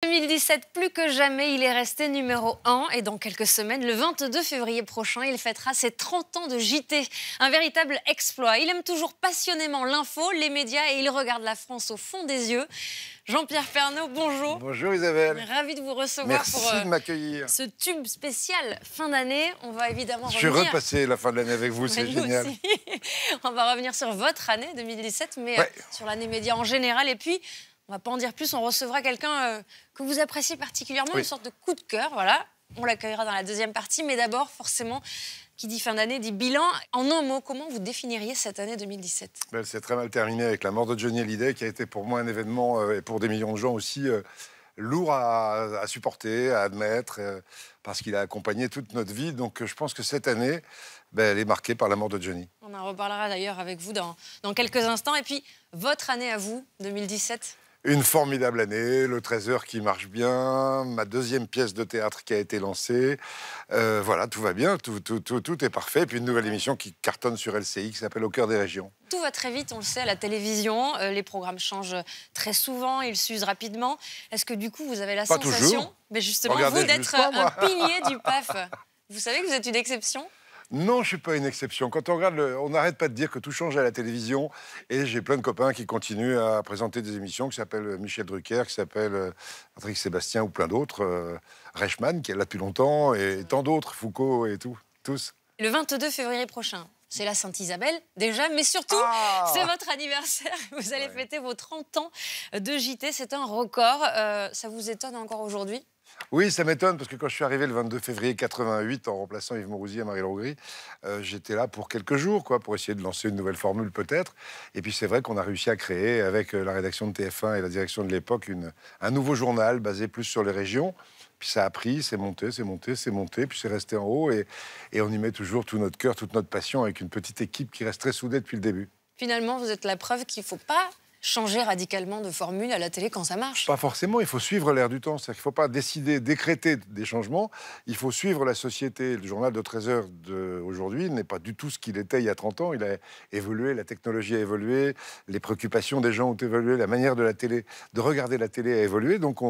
2017, plus que jamais, il est resté numéro 1 et dans quelques semaines, le 22 février prochain, il fêtera ses 30 ans de JT. Un véritable exploit. Il aime toujours passionnément l'info, les médias et il regarde la France au fond des yeux. Jean-Pierre Pernaut, bonjour. Bonjour Isabelle. Ravi de vous recevoir. Merci pour de m'accueillir. Ce tube spécial fin d'année. On va évidemment Je suis revenir... repasser la fin de l'année avec vous, c'est génial. Aussi. On va revenir sur votre année 2017, mais sur l'année média en général. Et puis, on ne va pas en dire plus, on recevra quelqu'un que vous appréciez particulièrement, une sorte de coup de cœur, voilà. On l'accueillera dans la deuxième partie, mais d'abord, forcément, qui dit fin d'année, dit bilan. En un mot, comment vous définiriez cette année 2017 ? C'est très mal terminé avec la mort de Johnny Hallyday, qui a été pour moi un événement, et pour des millions de gens aussi, lourd à supporter, à admettre, parce qu'il a accompagné toute notre vie. Donc je pense que cette année, elle est marquée par la mort de Johnny. On en reparlera d'ailleurs avec vous dans quelques instants. Et puis, votre année à vous, 2017 ? Une formidable année, le Trésor qui marche bien, ma deuxième pièce de théâtre qui a été lancée. Voilà, tout va bien, tout est parfait. Et puis une nouvelle émission qui cartonne sur LCI qui s'appelle Au cœur des régions. Tout va très vite, on le sait, à la télévision. Les programmes changent très souvent, ils s'usent rapidement. Est-ce que du coup, vous avez la sensation, mais justement, vous, d'être un pilier du PAF? Vous savez que vous êtes une exception? Non, je ne suis pas une exception. Quand on regarde, on n'arrête pas de dire que tout change à la télévision. Et j'ai plein de copains qui continuent à présenter des émissions qui s'appellent Michel Drucker, qui s'appellent Patrick Sébastien ou plein d'autres. Reichmann, qui est là depuis longtemps, et tant d'autres, Foucault et tout, tous. Le 22 février prochain, c'est la Sainte-Isabelle, déjà, mais surtout, c'est votre anniversaire. Vous allez fêter vos 30 ans de JT. C'est un record. Ça vous étonne encore aujourd'hui ? Oui, ça m'étonne, parce que quand je suis arrivé le 22 février 88, en remplaçant Yves Mourouzi et Marie Longry, j'étais là pour quelques jours, pour essayer de lancer une nouvelle formule peut-être. Et puis c'est vrai qu'on a réussi à créer, avec la rédaction de TF1 et la direction de l'époque, un nouveau journal basé plus sur les régions. Puis ça a pris, c'est monté, puis c'est resté en haut. Et on y met toujours tout notre cœur, toute notre passion, avec une petite équipe qui reste très soudée depuis le début. Finalement, vous êtes la preuve qu'il ne faut pas changer radicalement de formule à la télé quand ça marche. Pas forcément, il faut suivre l'air du temps. C'est-à-dire qu'il ne faut pas décréter des changements. Il faut suivre la société. Le journal de 13 heures d'aujourd'hui n'est pas du tout ce qu'il était il y a 30 ans. Il a évolué, la technologie a évolué, les préoccupations des gens ont évolué, la manière de regarder la télé a évolué. Donc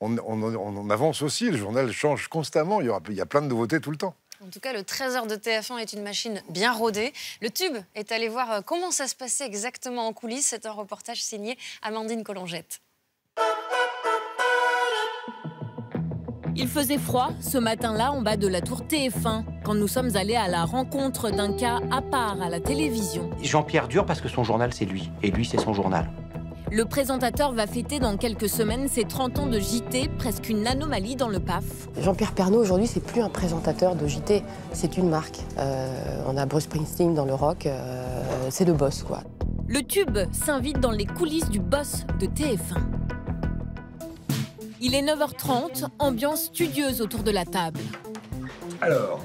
on avance aussi, le journal change constamment. Il y a plein de nouveautés tout le temps. En tout cas, le Trésor de TF1 est une machine bien rodée. Le Tube est allé voir comment ça se passait exactement en coulisses. C'est un reportage signé Amandine Collongette. Il faisait froid ce matin-là en bas de la tour TF1 quand nous sommes allés à la rencontre d'un cas à part à la télévision. Jean-Pierre dure parce que son journal, c'est lui. Et lui, c'est son journal. Le présentateur va fêter dans quelques semaines ses 30 ans de JT, presque une anomalie dans le PAF. Jean-Pierre Pernaut, aujourd'hui, c'est plus un présentateur de JT, c'est une marque. On a Bruce Springsteen dans le rock, c'est le boss, quoi. Le Tube s'invite dans les coulisses du boss de TF1. Il est 9h30, ambiance studieuse autour de la table. Alors,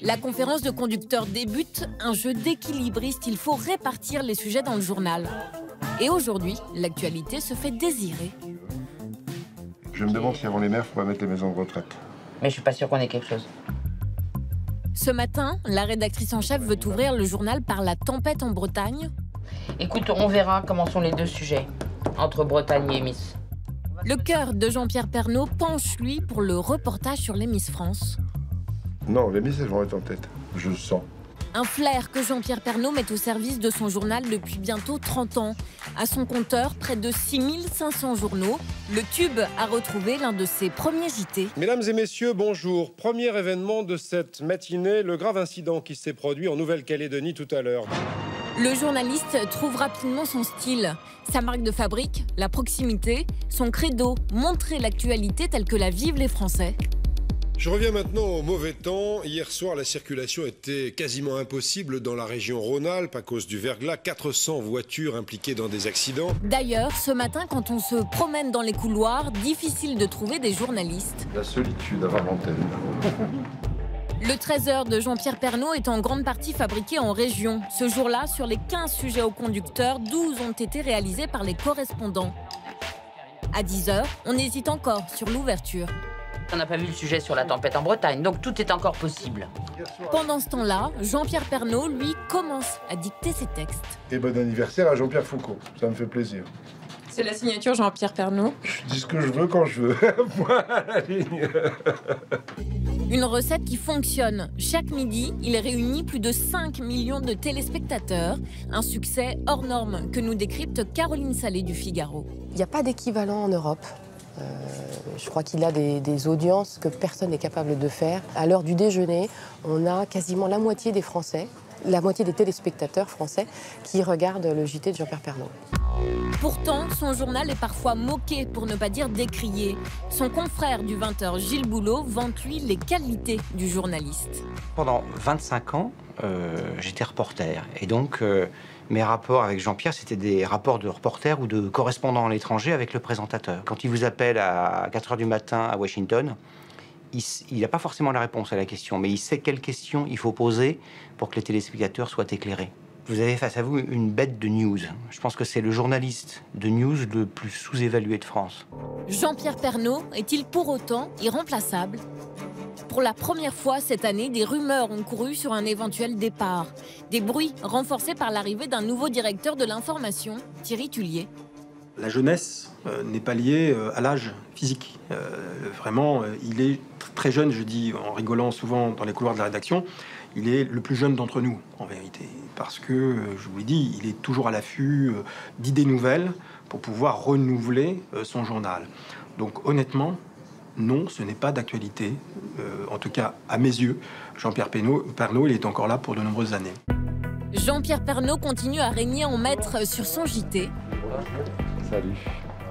la conférence de conducteurs débute, un jeu d'équilibriste, il faut répartir les sujets dans le journal. Et aujourd'hui, l'actualité se fait désirer. Je me demande si avant les maires, il faut pas mettre les maisons de retraite. Mais je suis pas sûre qu'on ait quelque chose. Ce matin, la rédactrice en chef veut ouvrir le journal par la tempête en Bretagne. Écoute, on verra comment sont les deux sujets, entre Bretagne et Miss. Le cœur de Jean-Pierre Pernaut penche, lui, pour le reportage sur les Miss France. Non, les Miss, elles vont être en tête, je le sens. Un flair que Jean-Pierre Pernaut met au service de son journal depuis bientôt 30 ans. À son compteur, près de 6500 journaux. Le Tube a retrouvé l'un de ses premiers JT. Mesdames et messieurs, bonjour. Premier événement de cette matinée, le grave incident qui s'est produit en Nouvelle-Calédonie tout à l'heure. Le journaliste trouve rapidement son style. Sa marque de fabrique, la proximité, son credo, montrer l'actualité telle que la vivent les Français. Je reviens maintenant au mauvais temps. Hier soir, la circulation était quasiment impossible dans la région Rhône-Alpes à cause du verglas. 400 voitures impliquées dans des accidents. D'ailleurs, ce matin, quand on se promène dans les couloirs, difficile de trouver des journalistes. La solitude avant l'antenne. Le Trésor de Jean-Pierre Pernaut est en grande partie fabriqué en région. Ce jour-là, sur les 15 sujets au conducteur, 12 ont été réalisés par les correspondants. À 10h, on hésite encore sur l'ouverture. On n'a pas vu le sujet sur la tempête en Bretagne, donc tout est encore possible. Pendant ce temps-là, Jean-Pierre Pernaut, lui, commence à dicter ses textes. Et bon anniversaire à Jean-Pierre Foucault, ça me fait plaisir. C'est la signature Jean-Pierre Pernaut. Je dis ce que je veux quand je veux. Point à la ligne. Une recette qui fonctionne. Chaque midi, il réunit plus de 5 millions de téléspectateurs. Un succès hors norme que nous décrypte Caroline Salé du Figaro. Il n'y a pas d'équivalent en Europe. Je crois qu'il a des audiences que personne n'est capable de faire. À l'heure du déjeuner, on a quasiment la moitié des Français, la moitié des téléspectateurs français qui regardent le JT de Jean-Pierre Pernaut. Pourtant, son journal est parfois moqué, pour ne pas dire décrié. Son confrère du 20h, Gilles Boulot, vante lui les qualités du journaliste. Pendant 25 ans, j'étais reporter. Et donc, mes rapports avec Jean-Pierre, c'était des rapports de reporter ou de correspondant à l'étranger avec le présentateur. Quand il vous appelle à 4 h du matin à Washington, il n'a pas forcément la réponse à la question, mais il sait quelles questions il faut poser pour que les téléspectateurs soient éclairés. Vous avez face à vous une bête de news. Je pense que c'est le journaliste de news le plus sous-évalué de France. Jean-Pierre Pernaut est-il pour autant irremplaçable ? Pour la première fois cette année, des rumeurs ont couru sur un éventuel départ. Des bruits renforcés par l'arrivée d'un nouveau directeur de l'information, Thierry Tullier. La jeunesse n'est pas liée à l'âge physique. Vraiment, il est très jeune, je dis en rigolant souvent dans les couloirs de la rédaction, il est le plus jeune d'entre nous, en vérité. Parce que, je vous l'ai dit, il est toujours à l'affût d'idées nouvelles pour pouvoir renouveler son journal. Donc honnêtement, non, ce n'est pas d'actualité. En tout cas, à mes yeux, Jean-Pierre Pernaut, il est encore là pour de nombreuses années. Jean-Pierre Pernaut continue à régner en maître sur son JT. Salut.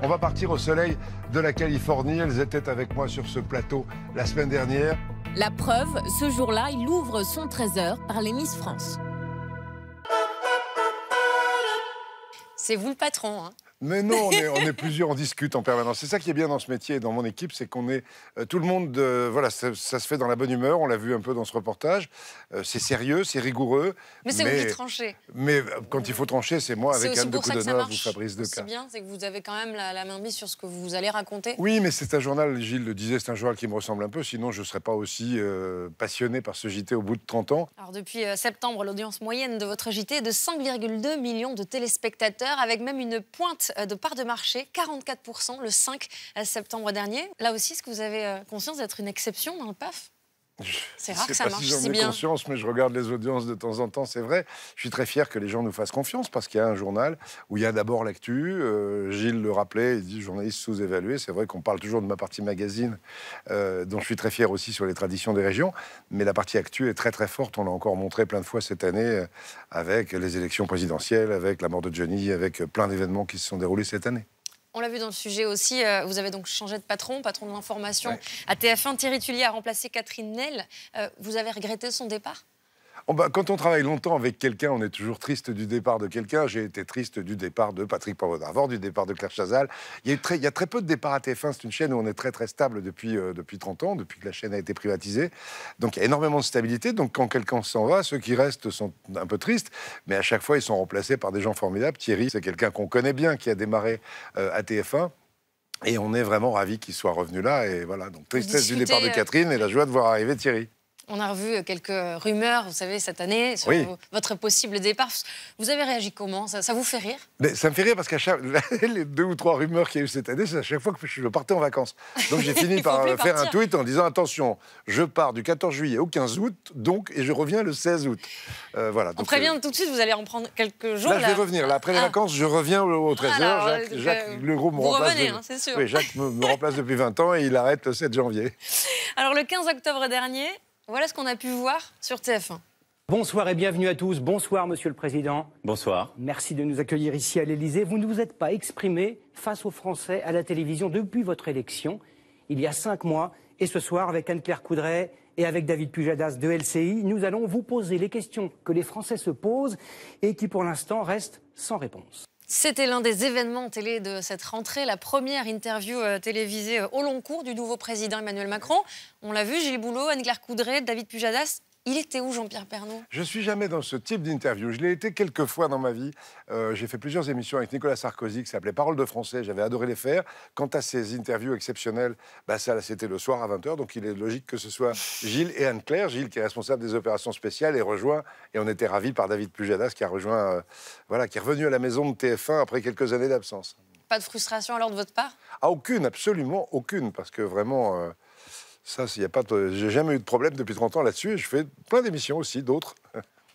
On va partir au soleil de la Californie. Elles étaient avec moi sur ce plateau la semaine dernière. La preuve, ce jour-là, il ouvre son 13h par les Miss France. C'est vous le patron, hein? Mais non, on est plusieurs, on discute en permanence. C'est ça qui est bien dans ce métier et dans mon équipe, c'est qu'on est tout le monde, voilà, ça se fait dans la bonne humeur. On l'a vu un peu dans ce reportage. C'est sérieux, c'est rigoureux. Mais c'est vous qui tranchez. Mais quand il faut trancher, c'est moi avec Anne de Coudonov ou Fabrice Decas. C'est bien, c'est que vous avez quand même la main mise sur ce que vous allez raconter. Oui, mais c'est un journal, Gilles le disait, c'est un journal qui me ressemble un peu. Sinon, je ne serais pas aussi passionné par ce JT au bout de 30 ans. Alors depuis septembre, l'audience moyenne de votre JT est de 5,2 millions de téléspectateurs, avec même une pointe de part de marché, 44% le 5 septembre dernier. Là aussi, est-ce que vous avez conscience d'être une exception dans le PAF ? C'est rare que ça marche si bien. J'en ai conscience, mais je regarde les audiences de temps en temps, c'est vrai. Je suis très fier que les gens nous fassent confiance, parce qu'il y a un journal où il y a d'abord l'actu. Gilles le rappelait, il dit journaliste sous-évalué. C'est vrai qu'on parle toujours de ma partie magazine, dont je suis très fier aussi sur les traditions des régions. Mais la partie actu est très très forte. On l'a encore montré plein de fois cette année, avec les élections présidentielles, avec la mort de Johnny, avec plein d'événements qui se sont déroulés cette année. On l'a vu dans le sujet aussi, vous avez donc changé de patron de l'information à TF1. Thierry Tullier a remplacé Catherine Nel. Vous avez regretté son départ ? Quand on travaille longtemps avec quelqu'un, on est toujours triste du départ de quelqu'un. J'ai été triste du départ de Patrick Poivre-d'Arvor, du départ de Claire Chazal. Il y a très peu de départs à TF1. C'est une chaîne où on est très très stable depuis 30 ans, depuis que la chaîne a été privatisée. Donc il y a énormément de stabilité. Donc quand quelqu'un s'en va, ceux qui restent sont un peu tristes. Mais à chaque fois, ils sont remplacés par des gens formidables. Thierry, c'est quelqu'un qu'on connaît bien, qui a démarré à TF1. Et on est vraiment ravis qu'il soit revenu là. Et voilà, donc tristesse du départ de Catherine et la joie de voir arriver Thierry. On a revu quelques rumeurs, vous savez, cette année, sur votre possible départ. Vous avez réagi comment ? Ça vous fait rire ? Mais ça me fait rire parce qu'à les 2 ou 3 rumeurs qu'il y a eu cette année, c'est à chaque fois que je partais en vacances. Donc j'ai fini par faire un tweet en disant « Attention, je pars du 14 juillet au 15 août, donc, et je reviens le 16 août. » Voilà. On prévient tout de suite, vous allez en prendre quelques jours. Là, je vais revenir. Là, après les vacances, je reviens au 13h. Jacques Legros me remplace. Revenez, c'est sûr. Oui, Jacques me remplace depuis 20 ans et il arrête le 7 janvier. Alors, le 15 octobre dernier, voilà ce qu'on a pu voir sur TF1. Bonsoir et bienvenue à tous. Bonsoir, Monsieur le Président. Bonsoir. Merci de nous accueillir ici à l'Élysée. Vous ne vous êtes pas exprimé face aux Français à la télévision depuis votre élection, il y a 5 mois. Et ce soir, avec Anne-Claire Coudray et avec David Pujadas de LCI, nous allons vous poser les questions que les Français se posent et qui, pour l'instant, restent sans réponse. C'était l'un des événements télé de cette rentrée, la première interview télévisée au long cours du nouveau président Emmanuel Macron. On l'a vu, Gilles Boulot, Anne-Claire Coudray, David Pujadas. Il était où, Jean-Pierre Pernaut ? Je ne suis jamais dans ce type d'interview. Je l'ai été quelques fois dans ma vie. J'ai fait plusieurs émissions avec Nicolas Sarkozy qui s'appelait Parole de français. J'avais adoré les faire. Quant à ces interviews exceptionnelles, ça, c'était le soir à 20h. Donc il est logique que ce soit Gilles et Anne-Claire. Gilles qui est responsable des opérations spéciales et rejoint. Et on était ravis par David Pujadas qui a rejoint, qui est revenu à la maison de TF1 après quelques années d'absence. Pas de frustration alors de votre part? Ah, aucune, absolument aucune, parce que vraiment, ça, j'ai jamais eu de problème depuis 30 ans là-dessus, et je fais plein d'émissions aussi, d'autres.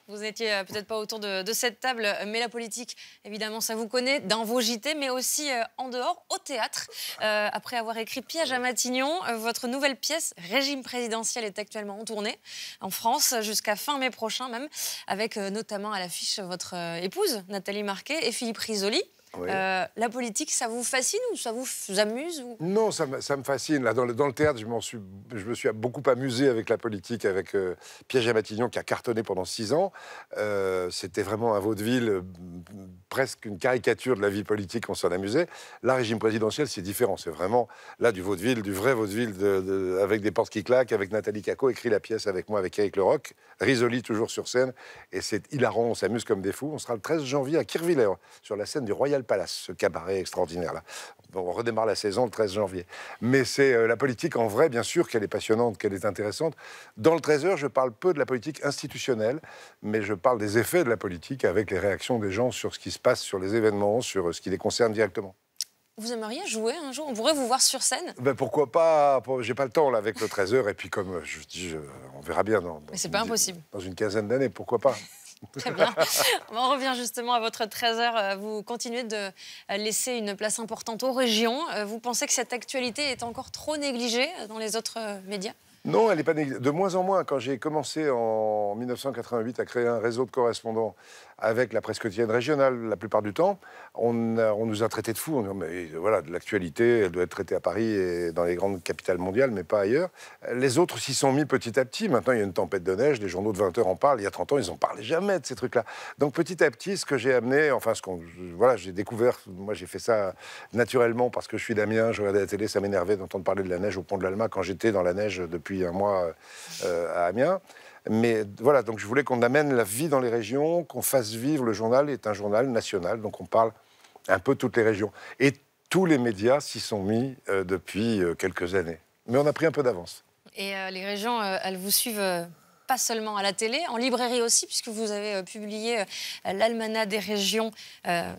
Vous n'étiez peut-être pas autour de cette table, mais la politique, évidemment, ça vous connaît, dans vos JT, mais aussi en dehors, au théâtre. Après avoir écrit Piège à Matignon, votre nouvelle pièce, Régime présidentiel, est actuellement en tournée en France jusqu'à fin mai prochain même, avec notamment à l'affiche votre épouse, Nathalie Marquet, et Philippe Risoli. Oui. La politique, ça vous fascine ou ça vous amuse ou... Non, ça me fascine. Là, dans le théâtre, je me suis beaucoup amusé avec la politique, avec Piège à Matignon, qui a cartonné pendant 6 ans. C'était vraiment un vaudeville, presque une caricature de la vie politique, on s'en amusait. Là, Régime présidentiel, c'est différent. C'est vraiment, là, du vaudeville, du vrai vaudeville, avec des portes qui claquent, avec Nathalie Cacot, écrit la pièce avec moi, avec Éric Leroc. Risoli, toujours sur scène. Et c'est hilarant, on s'amuse comme des fous. On sera le 13 janvier à Kirchwiller, sur la scène du Royal Palace, ce cabaret extraordinaire-là. On redémarre la saison le 13 janvier. Mais c'est la politique en vrai, bien sûr, qu'elle est passionnante, qu'elle est intéressante. Dans le 13h, je parle peu de la politique institutionnelle, mais je parle des effets de la politique avec les réactions des gens sur ce qui se passe, sur les événements, sur ce qui les concerne directement. Vous aimeriez jouer un jour? On pourrait vous voir sur scène? Ben pourquoi pas? J'ai pas le temps là avec le 13h, et puis comme je dis, on verra bien mais c'est pas impossible. Dans une quinzaine d'années, pourquoi pas? Très bien. On revient justement à votre 13h. Vous continuez de laisser une place importante aux régions. Vous pensez que cette actualité est encore trop négligée dans les autres médias? Non, elle n'est pas négligée. De moins en moins. Quand j'ai commencé en 1988 à créer un réseau de correspondants avec la presse quotidienne régionale, la plupart du temps, on nous a traités de fous. On dit, mais voilà, de l'actualité, elle doit être traitée à Paris et dans les grandes capitales mondiales, mais pas ailleurs. Les autres s'y sont mis petit à petit. Maintenant, il y a une tempête de neige, les journaux de 20 heures en parlent. Il y a 30 ans, ils n'en parlaient jamais de ces trucs-là. Donc petit à petit, ce que j'ai amené, enfin, voilà, j'ai découvert, moi j'ai fait ça naturellement parce que je suis d'Amiens, je regardais la télé, ça m'énervait d'entendre parler de la neige au pont de l'Alma quand j'étais dans la neige depuis un mois à Amiens. Mais voilà, donc je voulais qu'on amène la vie dans les régions, qu'on fasse vivre. Le journal est un journal national, donc on parle un peu de toutes les régions. Et tous les médias s'y sont mis depuis quelques années. Mais on a pris un peu d'avance. Et les régions, elles vous suivent pas seulement à la télé, en librairie aussi, puisque vous avez publié l'Almanach des régions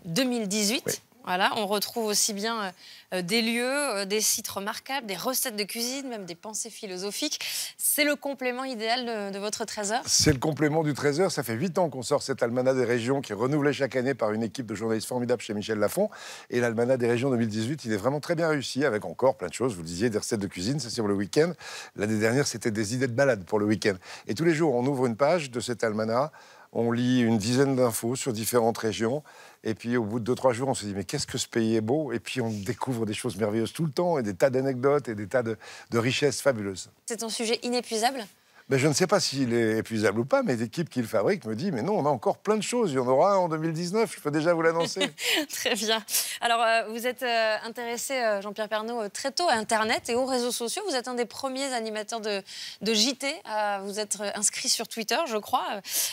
2018. Oui. Voilà, on retrouve aussi bien des lieux, des sites remarquables, des recettes de cuisine, même des pensées philosophiques. C'est le complément idéal de votre 13h? C'est le complément du 13h. Ça fait 8 ans qu'on sort cet almanach des régions qui est renouvelé chaque année par une équipe de journalistes formidables chez Michel Lafon. Et l'almanach des régions 2018, il est vraiment très bien réussi, avec encore plein de choses. Vous le disiez, des recettes de cuisine, c'est sur le week-end. L'année dernière, c'était des idées de balade pour le week-end. Et tous les jours, on ouvre une page de cet almanach. On lit une dizaine d'infos sur différentes régions. Et puis, au bout de 2-3 jours, on se dit, mais qu'est-ce que ce pays est beau? Et puis, on découvre des choses merveilleuses tout le temps, et des tas d'anecdotes, et des tas de richesses fabuleuses. C'est un sujet inépuisable? Ben, je ne sais pas s'il est épuisable ou pas, mais l'équipe qui le fabrique me dit, mais non, on a encore plein de choses. Il y en aura un en 2019, je peux déjà vous l'annoncer. Très bien. Alors, vous êtes intéressé, Jean-Pierre Pernaut, très tôt à Internet et aux réseaux sociaux. Vous êtes un des premiers animateurs de JT à vous être inscrit sur Twitter, je crois.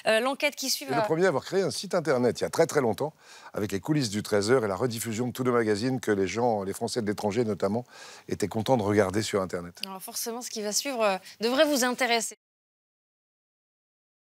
L'enquête qui suit... Le premier à avoir créé un site Internet il y a très très longtemps, avec les coulisses du 13h et la rediffusion de tous nos magazines que les Français de l'étranger notamment, étaient contents de regarder sur Internet. Alors forcément, ce qui va suivre devrait vous intéresser.